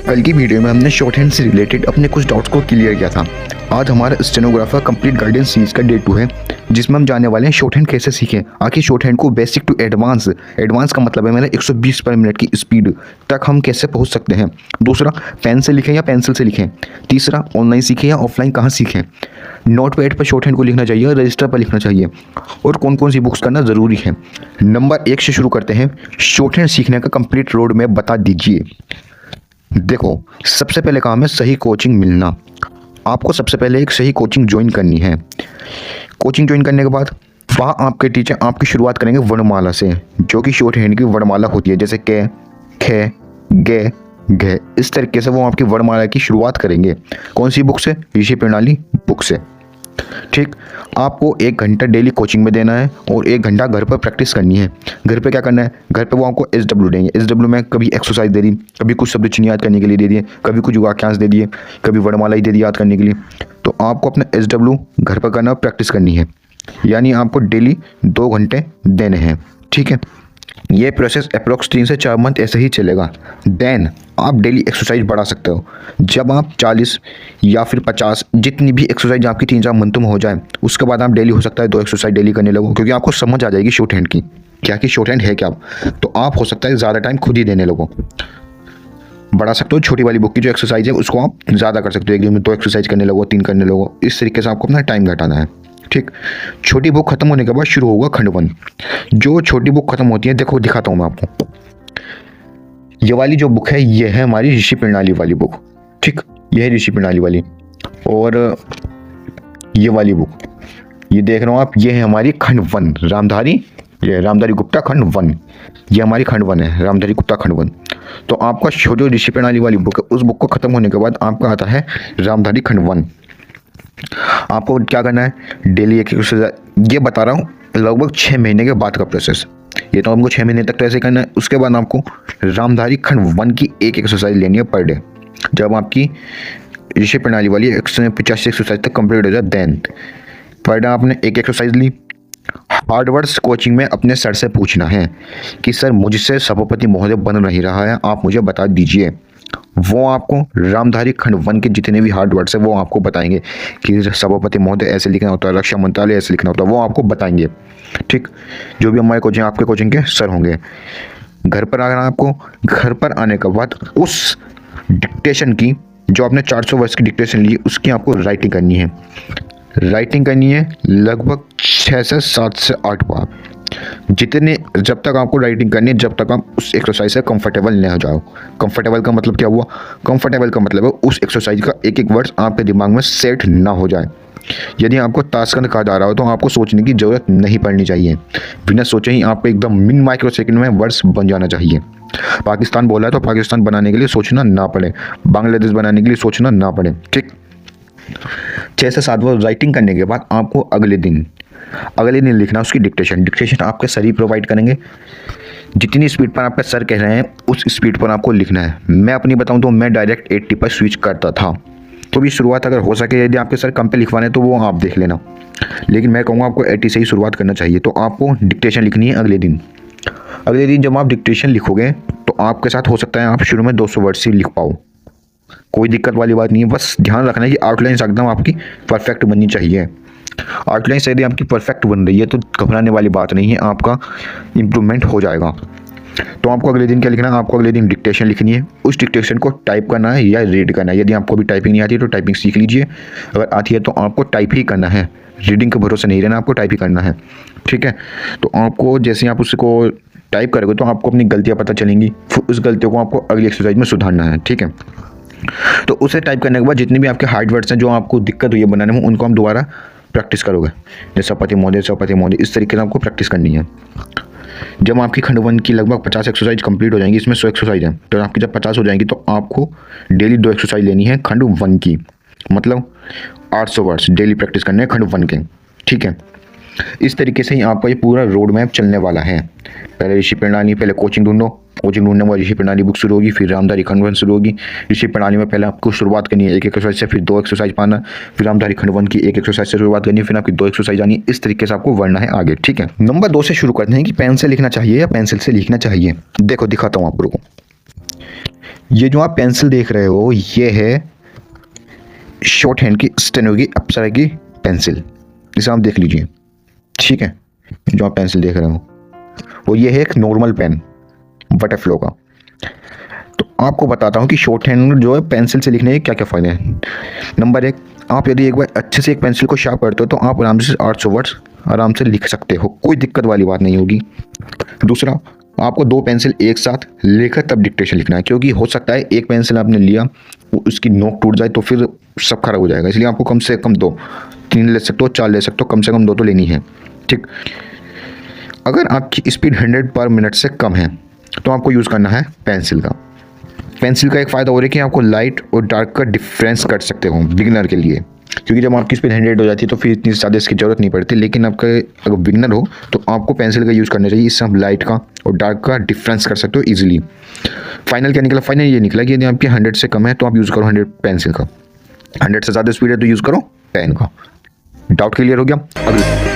कल की वीडियो में हमने शॉर्ट हैंड से रिलेटेड अपने कुछ डाउट्स को क्लियर किया था। आज हमारा स्टेनोग्राफर कंप्लीट गाइडेंस सीरीज का डे 2 है, जिसमें हम जानने वाले हैं शॉर्ट हैंड कैसे सीखें। आखिर शॉर्ट हैंड को बेसिक टू एडवांस, एडवांस का मतलब है मेरा 120 पर मिनट की स्पीड तक हम कैसे पहुंच सकते हैं। दूसरा, पेन से लिखें या पेंसिल से लिखें। तीसरा, ऑनलाइन सीखें या ऑफलाइन कहाँ सीखें। नोट पैड पर शॉर्ट हैंड को लिखना चाहिए और रजिस्टर पर लिखना चाहिए, और कौन कौन सी बुक्स करना ज़रूरी है। नंबर 1 से शुरू करते हैं। शॉर्ट हैंड सीखने का कंप्लीट रोड मैप बता दीजिए। देखो, सबसे पहले काम है सही कोचिंग मिलना। आपको सबसे पहले एक सही कोचिंग ज्वाइन करनी है। कोचिंग ज्वाइन करने के बाद वहाँ आपके टीचर आपकी शुरुआत करेंगे वर्णमाला से, जो कि शॉर्ट हैंड की वर्णमाला होती है, जैसे के, खे, गे, घे। इस तरीके से वो आपकी वर्णमाला की शुरुआत करेंगे। कौन सी बुक से? ऋषि प्रणाली बुक से। ठीक, आपको 1 घंटा डेली कोचिंग में देना है और 1 घंटा घर पर प्रैक्टिस करनी है। घर पे क्या करना है? घर पे वो आपको SW देंगे। SW में कभी एक्सरसाइज दे दी, कभी कुछ शब्द चिन्ह याद करने के लिए दे दिए, कभी कुछ वाक्यांश दे दिए, कभी वर्णमाला ही दे दी याद करने के लिए। तो आपको अपना SW घर पर करना, प्रैक्टिस करनी है, यानी आपको डेली 2 घंटे देने हैं। ठीक है, ये प्रोसेस अप्रोक्स 3 से 4 मंथ ऐसे ही चलेगा। देन आप डेली एक्सरसाइज बढ़ा सकते हो। जब आप 40 या फिर 50, जितनी भी एक्सरसाइज आपकी 3-4 मंथों में हो जाए, उसके बाद आप डेली हो सकता है 2 एक्सरसाइज डेली करने लगो, क्योंकि आपको समझ आ जाएगी शॉर्ट हैंड की क्या कि शॉर्ट हैंड है क्या। तो आप हो सकता है ज़्यादा टाइम खुद ही देने लगो। बढ़ा सकते हो। छोटी वाली बुक की जो एक्सरसाइज है उसको आप ज़्यादा कर सकते हो। 1 दिन में 2 एक्सरसाइज करने लगो, 3 करने लगो। इस तरीके से आपको अपना टाइम घटाना है। ठीक, छोटी बुक खत्म होने के बाद शुरू होगा खंड 1। जो छोटी बुक खत्म होती है, देखो दिखाता हूँ मैं आपको। ये वाली जो बुक है, ये है हमारी ऋषि प्रणाली वाली बुक। ठीक, ये है ऋषि प्रणाली वाली। और ये वाली बुक, ये देख रहे हो आप, ये है हमारी खंड 1 रामधारी, ये रामधारी गुप्ता खंड 1। ये हमारी खंड 1 है, रामधारी गुप्ता खंड 1। तो आपका जो ऋषि प्रणाली वाली बुक है, उस बुक को खत्म होने के बाद आपका आता है रामधारी खंड 1। आपको क्या करना है? डेली एक एक्सरसाइज। ये बता रहा हूँ लगभग 6 महीने के बाद का प्रोसेस। ये तो हमको 6 महीने तक तो ऐसे करना है। उसके बाद आपको रामधारी खंड 1 की एक एक्सरसाइज लेनी है पर डे। जब आपकी ऋषि प्रणाली वाली 150 एक्सरसाइज तक कंप्लीट हो जाए, देन पर डे आपने एक एक्सरसाइज ली। हार्डवर्ड्स कोचिंग में अपने सर से पूछना है कि सर मुझसे सभापति महोदय बन नहीं रहा है, आप मुझे बता दीजिए। वो आपको रामधारी खंड 1 के जितने भी हार्ड वर्ड्स है वो आपको बताएंगे कि सभापति महोदय ऐसे लिखना होता है, रक्षा मंत्रालय ऐसे लिखना होता है, वो आपको बताएंगे। ठीक, जो भी हमारे कोचिंग, आपके कोचिंग के सर होंगे। घर पर आना, आपको घर पर आने के बाद उस डिक्टेशन की, जो आपने 400 वर्ड्स की डिक्टेशन ली, उसकी आपको राइटिंग करनी है। राइटिंग करनी है लगभग 6 से 7 से 8 बार, जितने, जब तक आपको राइटिंग करनी है, जब तक आप उस एक्सरसाइज से कंफर्टेबल नहीं हो जाओ। कंफर्टेबल का मतलब क्या हुआ? कंफर्टेबल का मतलब है उस एक्सरसाइज का एक एक वर्ड आपके दिमाग में सेट ना हो जाए। यदि आपको ताशकंद कहा जा रहा हो तो आपको सोचने की ज़रूरत नहीं पड़नी चाहिए। बिना सोचे ही आपको एकदम मिन माइक्रो सेकंड में वर्ड्स बन जाना चाहिए। पाकिस्तान बोला है तो पाकिस्तान बनाने के लिए सोचना ना पड़े, बांग्लादेश बनाने के लिए सोचना ना पड़े। ठीक, 6 से 7 बार राइटिंग करने के बाद आपको अगले दिन लिखना उसकी डिक्टेशन आपके सर ही प्रोवाइड करेंगे। जितनी स्पीड पर आपके सर कह रहे हैं उस स्पीड पर आपको लिखना है। मैं अपनी बताऊं तो मैं डायरेक्ट 80 पर स्विच करता था। तो भी शुरुआत अगर हो सके, यदि आपके सर कम पे लिखवाने तो वो आप देख लेना, लेकिन मैं कहूँगा आपको 80 से ही शुरुआत करना चाहिए। तो आपको डिक्टेशन लिखनी है अगले दिन। जब आप डिक्टेशन लिखोगे तो आपके साथ हो सकता है आप शुरू में 200 वर्ड्स ही लिख पाओ। कोई दिक्कत वाली बात नहीं है, बस ध्यान रखना है कि आउटलाइन एकदम आपकी परफेक्ट बननी चाहिए। आउटलाइन यदि आपकी परफेक्ट बन रही है तो घबराने वाली बात नहीं है, आपका इम्प्रूवमेंट हो जाएगा। तो आपको अगले दिन क्या लिखना है? आपको अगले दिन डिक्टेशन लिखनी है। उस डिक्टेशन को टाइप करना है या रीड करना है। यदि आपको भी टाइपिंग नहीं आती है तो टाइपिंग सीख लीजिए, अगर आती है तो आपको टाइप ही करना है। रीडिंग के भरोसे नहीं रहना, आपको टाइप ही करना है। ठीक है, तो आपको जैसे ही आप उसको टाइप करोगे तो आपको अपनी गलतियाँ पता चलेंगी, फिर उस गलतियों को आपको अगली एक्सरसाइज में सुधारना है। ठीक है, तो उसे टाइप करने के बाद जितने भी आपके हार्ड वर्ड्स हैं जो आपको दिक्कत हुई है बनाने में, उनको हम दोबारा प्रैक्टिस करोगे। जैसे सभापति महोदय, इस तरीके से आपको प्रैक्टिस करनी है। जब आपकी खंड 1 की लगभग 50 एक्सरसाइज कंप्लीट हो जाएंगी, इसमें 100 एक्सरसाइज है, तो आपकी जब 50 हो जाएंगी तो आपको डेली 2 एक्सरसाइज लेनी है खंड 1 की, मतलब 800 वर्ड्स डेली प्रैक्टिस करने हैं खंड 1 के। ठीक है, इस तरीके से ही आपका ये पूरा रोड मैप चलने वाला है। पहले ऋषि प्रणाली, पहले कोचिंग ढूंढो, कोचिंग ढूंढने के बाद ऋषि प्रणाली बुक शुरू होगी, फिर रामधारी खंड 1 शुरू होगी। ऋषि प्रणाली में पहले आपको शुरुआत करनी है एक एक्सरसाइज से, फिर 2 एक्सरसाइज पाना, फिर रामधारी खंड 1 की एक एक्सरसाइज से शुरुआत करनी है, फिर आपकी 2 एक्सरसाइज आनी है। इस तरीके से आपको बढ़ना है आगे। ठीक है, नंबर 2 से शुरू करते हैं कि पेन से लिखना चाहिए या पेंसिल से लिखना चाहिए। देखो दिखाता हूँ आप लोगों को। ये जो आप पेंसिल देख रहे हो ये है शॉर्ट हैंड की स्टेनो की अप्सरा की पेंसिल, इसे आप देख लीजिए। ठीक है, जो आप पेंसिल देख रहे हो वो ये है एक नॉर्मल पेन बटरफ्लो का। तो आपको बताता हूँ कि शॉर्ट हैंड जो है पेंसिल से लिखने के क्या क्या फ़ायदे हैं। नंबर एक, आप यदि एक बार अच्छे से एक पेंसिल को शार्प करते हो तो आप आराम से 800 वर्ड्स आराम से लिख सकते हो, कोई दिक्कत वाली बात नहीं होगी। दूसरा, आपको दो पेंसिल एक साथ लेकर तब डिक्टेशन लिखना है, क्योंकि हो सकता है एक पेंसिल आपने लिया वो उसकी नोक टूट जाए तो फिर सब खराब हो जाएगा। इसलिए आपको कम से कम दो, तीन ले सकते हो, चार ले सकते हो, कम से कम दो तो लेनी है। ठीक, अगर आपकी स्पीड 100 पर मिनट से कम है तो आपको यूज़ करना है पेंसिल का। पेंसिल का एक फ़ायदा हो रहा है कि आपको लाइट और डार्क का डिफरेंस कर सकते हो बिगिनर के लिए, क्योंकि जब आपकी स्पीड 100 हो जाती है तो फिर इतनी ज़्यादा इसकी ज़रूरत नहीं पड़ती। लेकिन आपका अगर बिगिनर हो तो आपको पेंसिल का यूज़ करना चाहिए, इससे आप लाइट का और डार्क का डिफरेंस कर सकते हो ईजिली। फाइनल क्या निकला? फाइनल ये निकला कि यदि आपकी 100 से कम है तो आप यूज़ करो 100 पेंसिल का, 100 से ज़्यादा स्पीड है तो यूज़ करो पेन का। डाउट क्लियर हो गया? अगले